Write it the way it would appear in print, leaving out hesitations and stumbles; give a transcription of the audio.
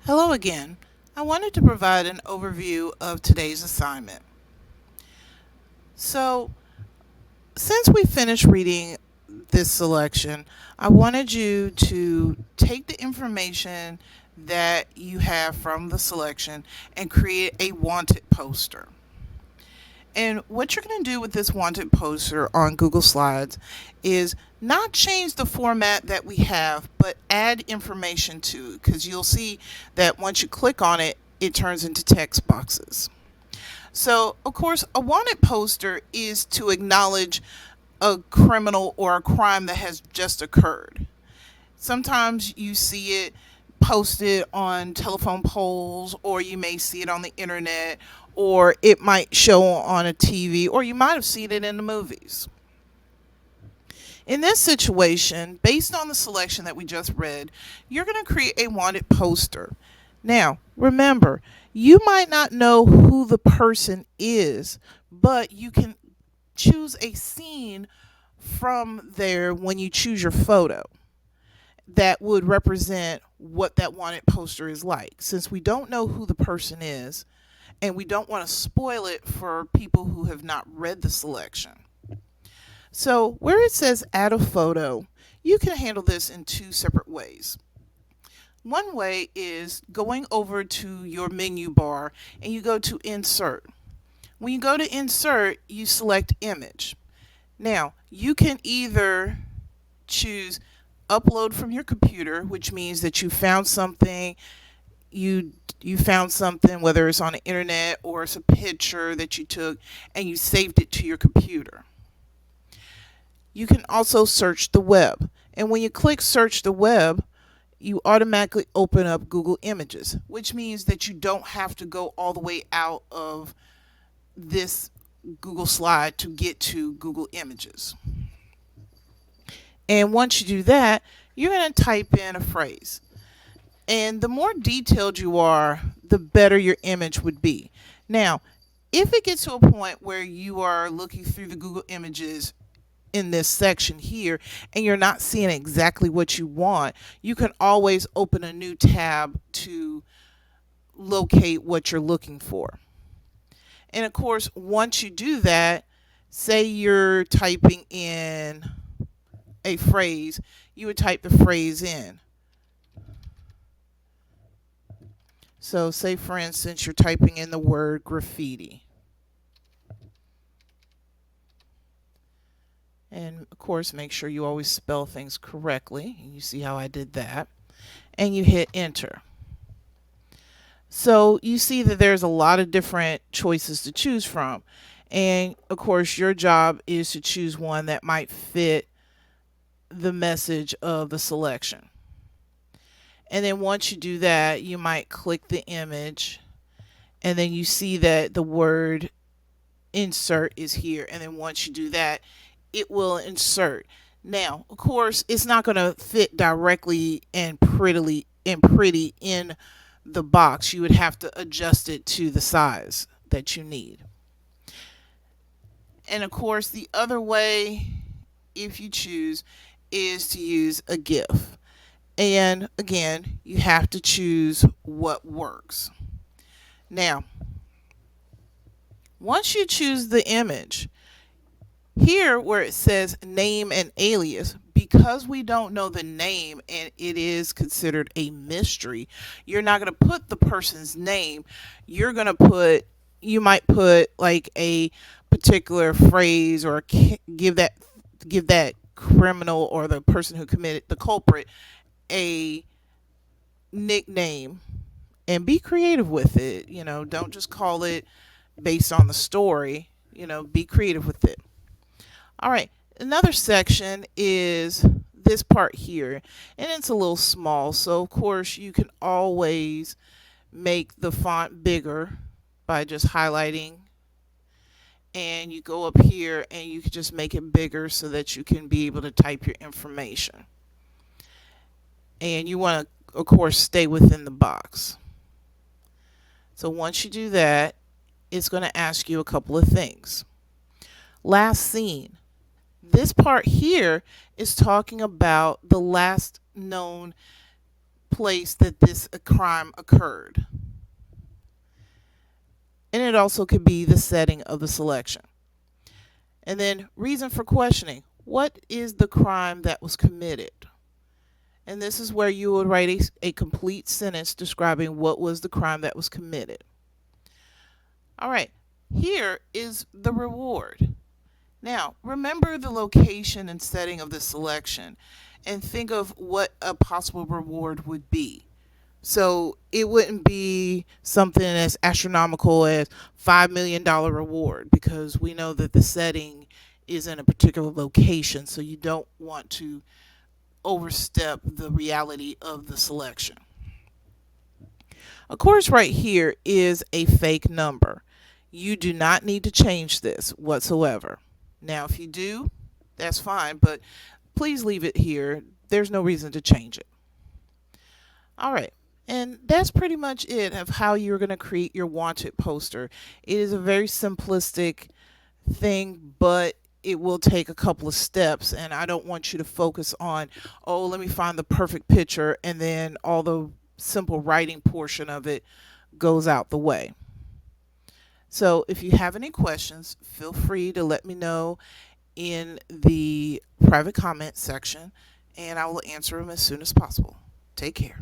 Hello again. I wanted to provide an overview of today's assignment. So, since we finished reading this selection, I wanted you to take the information that you have from the selection and create a wanted poster. And what you're going to do with this wanted poster on Google Slides is not change the format that we have, but add information to it, because you'll see that once you click on it, it turns into text boxes. So, of course, a wanted poster is to acknowledge a criminal or a crime that has just occurred. Sometimes you see it posted on telephone poles, or you may see it on the internet, or it might show on a TV, or you might have seen it in the movies. In this situation, based on the selection that we just read, you're going to create a wanted poster. Now, remember, you might not know who the person is, but you can choose a scene from there when you choose your photo that would represent what that wanted poster is like. Since we don't know who the person is and we don't want to spoil it for people who have not read the selection. So, where it says add a photo, you can handle this in two separate ways. One way is going over to your menu bar and you go to insert. When you go to insert, you select image. Now, you can either choose upload from your computer, which means that you found something, you found something, whether it's on the internet or it's a picture that you took and you saved it to your computer. You can also search the web. And when you click search the web, you automatically open up Google Images, which means that you don't have to go all the way out of this Google slide to get to Google Images. And once you do that, you're going to type in a phrase. And the more detailed you are, the better your image would be. Now, if it gets to a point where you are looking through the Google Images in this section here and you're not seeing exactly what you want, you can always open a new tab to locate what you're looking for. And of course, once you do that, say you're typing in a phrase, you would type the phrase in. So, say for instance, you're typing in the word graffiti. And of course, make sure you always spell things correctly. You see how I did that. And you hit enter. So you see that there's a lot of different choices to choose from. And of course, your job is to choose one that might fit the message of the selection. And then once you do that, you might click the image, and then you see that the word insert is here. And then once you do that, it will insert. Now, of course, it's not going to fit directly and pretty in the box. You would have to adjust it to the size that you need. And of course, the other way, if you choose, is to use a GIF. And again, you have to choose what works. Now, once you choose the image, here where it says name and alias, because we don't know the name and it is considered a mystery, you're not going to put the person's name. You might put like a particular phrase, or give that criminal or the person who committed the culprit a nickname, and be creative with it. Don't just call it based on the story. Be creative with it. All right, another section is this part here, and it's a little small, so of course you can always make the font bigger by just highlighting, and you go up here and you can just make it bigger so that you can be able to type your information. And you want to, of course, stay within the box. So once you do that, it's going to ask you a couple of things. Last seen. This part here is talking about the last known place that this crime occurred. And it also could be the setting of the selection. And then reason for questioning. What is the crime that was committed? And this is where you would write a complete sentence describing what was the crime that was committed. All right, here is the reward. Now, remember the location and setting of the selection and think of what a possible reward would be. So it wouldn't be something as astronomical as $5 million reward, because we know that the setting is in a particular location, so you don't want to overstep the reality of the selection. Of course, right here is a fake number. You do not need to change this whatsoever. Now, if you do, that's fine, but please leave it here. There's no reason to change it. All right. And that's pretty much it of how you're going to create your wanted poster. It is a very simplistic thing, but it will take a couple of steps, and I don't want you to focus on, oh, let me find the perfect picture, and then all the simple writing portion of it goes out the way. So if you have any questions, feel free to let me know in the private comment section, and I will answer them as soon as possible. Take care.